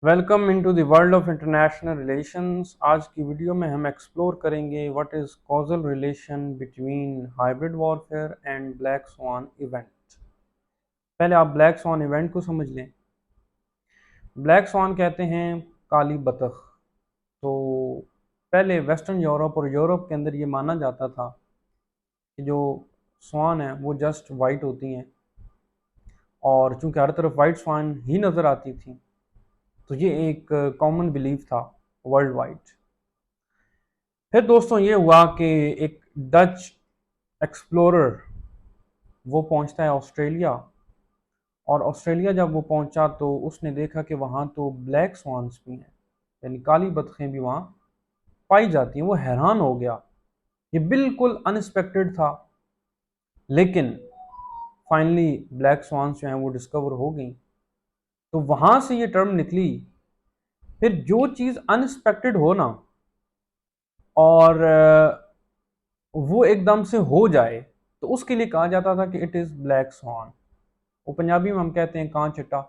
Welcome into the world of international relations. आज की video में हम एक्सप्लोर करेंगे what is causal relation between hybrid warfare and black swan event. पहले आप ब्लैक स्वान इवेंट को समझ लें। ब्लैक स्वान कहते हैं काली बतख। तो पहले वेस्टर्न यूरोप और यूरोप के अंदर ये माना जाता था कि जो स्वान है वो जस्ट वाइट होती हैं, और चूंकि हर तरफ वाइट स्वान ही नज़र आती थी तो ये एक कॉमन बिलीफ था वर्ल्ड वाइड। फिर दोस्तों ये हुआ कि एक डच एक्सप्लोरर वो पहुंचता है ऑस्ट्रेलिया, और ऑस्ट्रेलिया जब वो पहुंचा तो उसने देखा कि वहाँ तो ब्लैक स्वान्स भी हैं, यानी काली बतखें भी वहाँ पाई जाती हैं। वो हैरान हो गया, ये बिल्कुल अनएक्सपेक्टेड था। लेकिन फाइनली ब्लैक स्वान्स जो हैं वो डिस्कवर हो गई, तो वहाँ से ये टर्म निकली। फिर जो चीज़ अनएक्सपेक्टेड हो ना, और वो एकदम से हो जाए, तो उसके लिए कहा जाता था कि इट इज़ ब्लैक स्वान। वो पंजाबी में हम कहते हैं कां चिट्टा,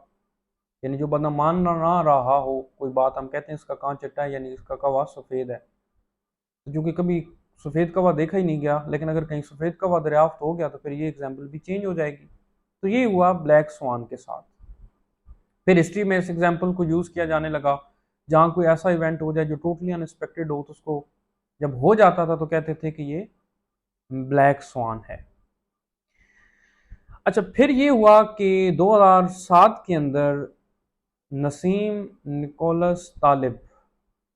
यानी जो बंदा मान ना रहा हो कोई बात, हम कहते हैं इसका कां चिट्टा है, यानी इसका कवा सफ़ेद है। तो जो कि कभी सफ़ेद कवा देखा ही नहीं गया, लेकिन अगर कहीं सफ़ेद कवा दरियाफ्त हो गया तो फिर ये एग्जाम्पल भी चेंज हो जाएगी। तो ये हुआ ब्लैक स्वान के साथ। फिर हिस्ट्री में इस एग्जाम्पल को यूज़ किया जाने लगा, जहाँ कोई ऐसा इवेंट हो जाए जो टोटली अनएक्सपेक्टेड हो, तो उसको जब हो जाता था तो कहते थे कि ये ब्लैक स्वान है। अच्छा, फिर ये हुआ कि 2007 के अंदर नसीम निकोलस तालिब,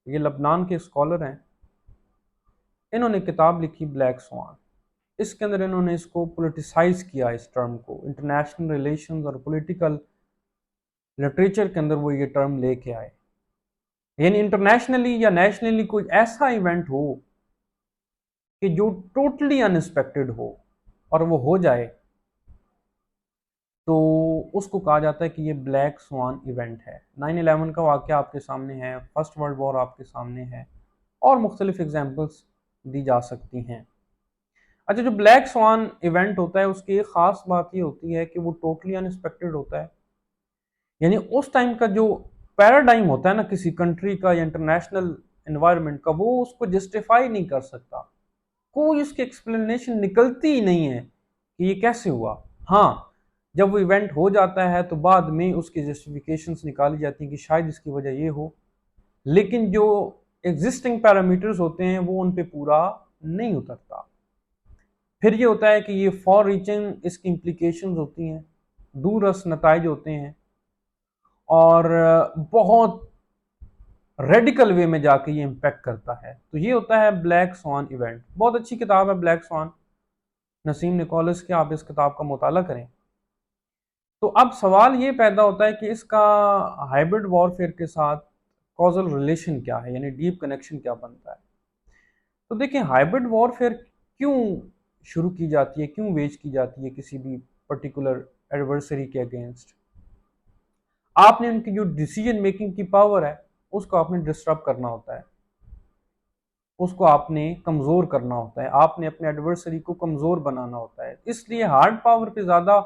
ये लबनान के स्कॉलर हैं, इन्होंने किताब लिखी ब्लैक स्वान। इसके अंदर इन्होंने इसको पॉलिटिसाइज किया, इस टर्म को इंटरनेशनल रिलेशंस और पॉलिटिकल लिटरेचर के अंदर वो ये टर्म लेके आए। यानी इंटरनेशनली या नेशनली कोई ऐसा इवेंट हो कि जो टोटली अनएक्सपेक्टेड हो और वो हो जाए, तो उसको कहा जाता है कि ये ब्लैक स्वान इवेंट है। 9/11 का वाक़या आपके सामने है, फर्स्ट वर्ल्ड वॉर आपके सामने है, और मुख्तलिफ एग्जाम्पल्स दी जा सकती हैं। अच्छा, जो ब्लैक स्वान इवेंट होता है उसकी एक ख़ास बात ये होती है कि वो टोटली अनएक्सपेक्टेड होता है। यानी उस टाइम का जो पैराडाइम होता है ना किसी कंट्री का या इंटरनेशनल इन्वायरमेंट का, वो उसको जस्टिफाई नहीं कर सकता। कोई उसकी एक्सप्लेनेशन निकलती ही नहीं है कि ये कैसे हुआ। हाँ, जब वो इवेंट हो जाता है तो बाद में उसकी जस्टिफिकेशंस निकाली जाती हैं कि शायद इसकी वजह ये हो, लेकिन जो एग्जिस्टिंग पैरामीटर्स होते हैं वो उन पे पूरा नहीं उतरता। फिर ये होता है कि ये फॉर रीचिंग इसकी इम्प्लीकेशंस होती हैं, दूरस नताइज होते हैं, और बहुत रेडिकल वे में जाके ये इम्पैक्ट करता है। तो ये होता है ब्लैक स्वान इवेंट। बहुत अच्छी किताब है ब्लैक स्वान, नसीम निकोलस की, आप इस किताब का मुताला करें। तो अब सवाल ये पैदा होता है कि इसका हाइब्रिड वॉरफेयर के साथ कॉजल रिलेशन क्या है, यानी डीप कनेक्शन क्या बनता है। तो देखिए, हाइब्रिड वॉरफेयर क्यों शुरू की जाती है, क्यों वेज की जाती है किसी भी पर्टिकुलर एडवर्सरी के अगेंस्ट। आपने उनकी जो डिसीजन मेकिंग की पावर है उसको आपने डिस्टर्ब करना होता है, उसको आपने कमज़ोर करना होता है, आपने अपने एडवर्सरी को कमज़ोर बनाना होता है। इसलिए हार्ड पावर पे ज़्यादा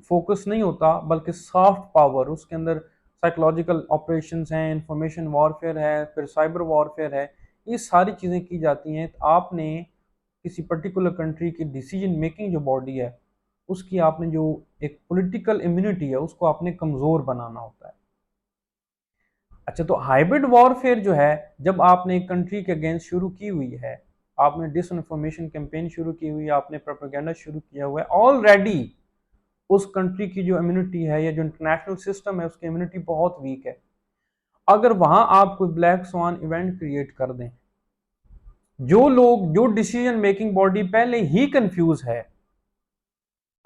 फोकस नहीं होता, बल्कि सॉफ्ट पावर, उसके अंदर साइकोलॉजिकल ऑपरेशंस हैं, इंफॉर्मेशन वॉरफेयर है, फिर साइबर वॉरफेयर है, ये सारी चीज़ें की जाती हैं। तो आपने किसी पर्टिकुलर कंट्री की डिसीजन मेकिंग जो बॉडी है उसकी आपने जो एक पॉलिटिकल इम्यूनिटी है उसको आपने कमज़ोर बनाना होता है। अच्छा, तो हाइब्रिड वॉरफेयर जो है, जब आपने एक कंट्री के अगेंस्ट शुरू की हुई है, आपने डिस इन्फॉर्मेशन कैंपेन शुरू की हुई है, आपने प्रोपेगेंडा शुरू किया हुआ है, ऑलरेडी उस कंट्री की जो इम्यूनिटी है या जो इंटरनेशनल सिस्टम है उसकी इम्यूनिटी बहुत वीक है। अगर वहां आप कोई ब्लैक स्वान इवेंट क्रिएट कर दें, जो लोग, जो डिसीजन मेकिंग बॉडी पहले ही कंफ्यूज है,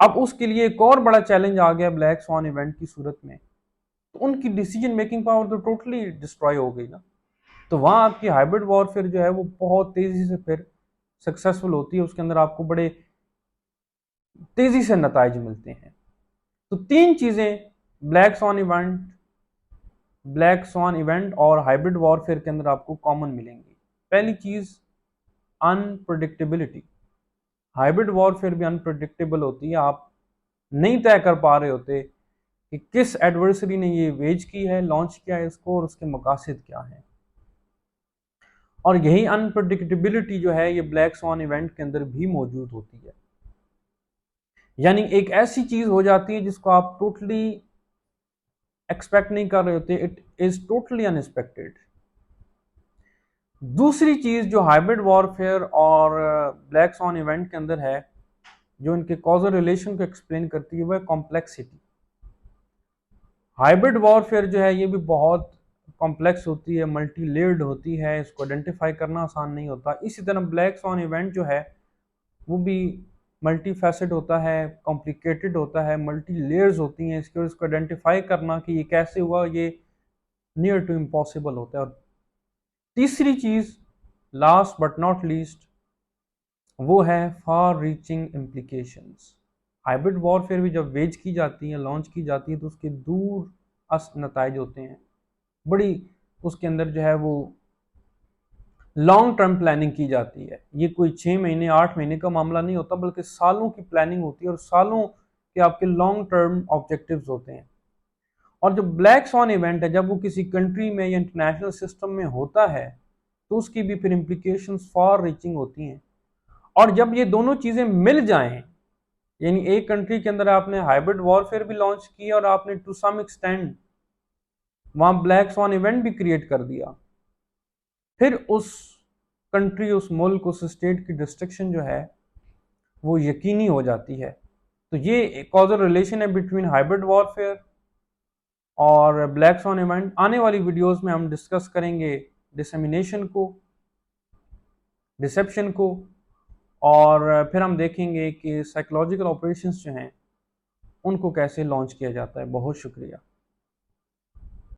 अब उसके लिए एक और बड़ा चैलेंज आ गया ब्लैक स्वान इवेंट की सूरत में, तो उनकी डिसीजन मेकिंग पावर तो टोटली डिस्ट्रॉय हो गई ना। तो वहां आपकी हाइब्रिड वॉरफेयर जो है वो बहुत तेजी से फिर सक्सेसफुल होती है, उसके अंदर आपको बड़े तेजी से नताइज मिलते हैं। तो तीन चीजें ब्लैक स्वान इवेंट और हाइब्रिड वॉरफेयर के अंदर आपको कॉमन मिलेंगी। पहली चीज, अनप्रडिक्टेबिलिटी। हाइब्रिड वॉरफेयर भी अनप्रडिक्टेबल होती है, आप नहीं तय कर पा रहे होते कि किस एडवर्सरी ने ये वेज की है, लॉन्च किया है इसको, और उसके मकासद क्या हैं। और यही अनप्रडिक्टेबिलिटी जो है ये ब्लैक स्वान इवेंट के अंदर भी मौजूद होती है, यानी एक ऐसी चीज हो जाती है जिसको आप टोटली एक्सपेक्ट नहीं कर रहे होते, इट इज टोटली अनएक्सपेक्टेड। दूसरी चीज जो हाइब्रिड वॉरफेयर और ब्लैक स्वान इवेंट के अंदर है, जो इनके कॉजल रिलेशन को एक्सप्लेन करती है, वो है कॉम्प्लेक्सिटी। हाइब्रिड वॉरफेयर जो है ये भी बहुत कॉम्प्लेक्स होती है, मल्टी लेयर्ड होती है, इसको आइडेंटिफाई करना आसान नहीं होता। इसी तरह ब्लैक स्वान इवेंट जो है वो भी मल्टी फैसेट होता है, कॉम्प्लिकेटेड होता है, मल्टी लेयर्स होती हैं इसके, और इसको आइडेंटिफाई करना कि ये कैसे हुआ, ये नियर टू इम्पॉसिबल होता है। और तीसरी चीज, लास्ट बट नॉट लीस्ट, वो है far reaching implications. Hybrid warfare भी जब वेज की जाती है, लॉन्च की जाती है, तो उसके दूर अस नताइज होते हैं, बड़ी उसके अंदर जो है वो लॉन्ग टर्म प्लानिंग की जाती है। ये कोई 6 महीने 8 महीने का मामला नहीं होता, बल्कि सालों की प्लानिंग होती है, और सालों के आपके लॉन्ग टर्म ऑब्जेक्टिव्स होते हैं। और जो ब्लैक स्वान इवेंट है, जब वो किसी कंट्री में या इंटरनेशनल सिस्टम में होता है, तो उसकी भी फिर इम्प्लीकेशंस फार रीचिंग होती हैं। और जब ये दोनों चीजें मिल जाएं, यानी एक कंट्री के अंदर आपने हाइब्रिड वॉरफेयर भी लॉन्च किया और आपने टू सम एक्सटेंड वहां ब्लैक स्वान इवेंट भी क्रिएट कर दिया, फिर उस कंट्री, उस मुल्क, उस स्टेट की डिस्ट्रक्शन जो है वो यकीनी हो जाती है। तो ये कॉजल रिलेशन है बिटवीन हाइब्रिड वॉरफेयर और ब्लैक स्वान इवेंट। आने वाली वीडियोस में हम डिस्कस करेंगे डिसेमिनेशन को, डिसेप्शन को, और फिर हम देखेंगे कि साइकोलॉजिकल ऑपरेशंस जो हैं उनको कैसे लॉन्च किया जाता है। बहुत शुक्रिया।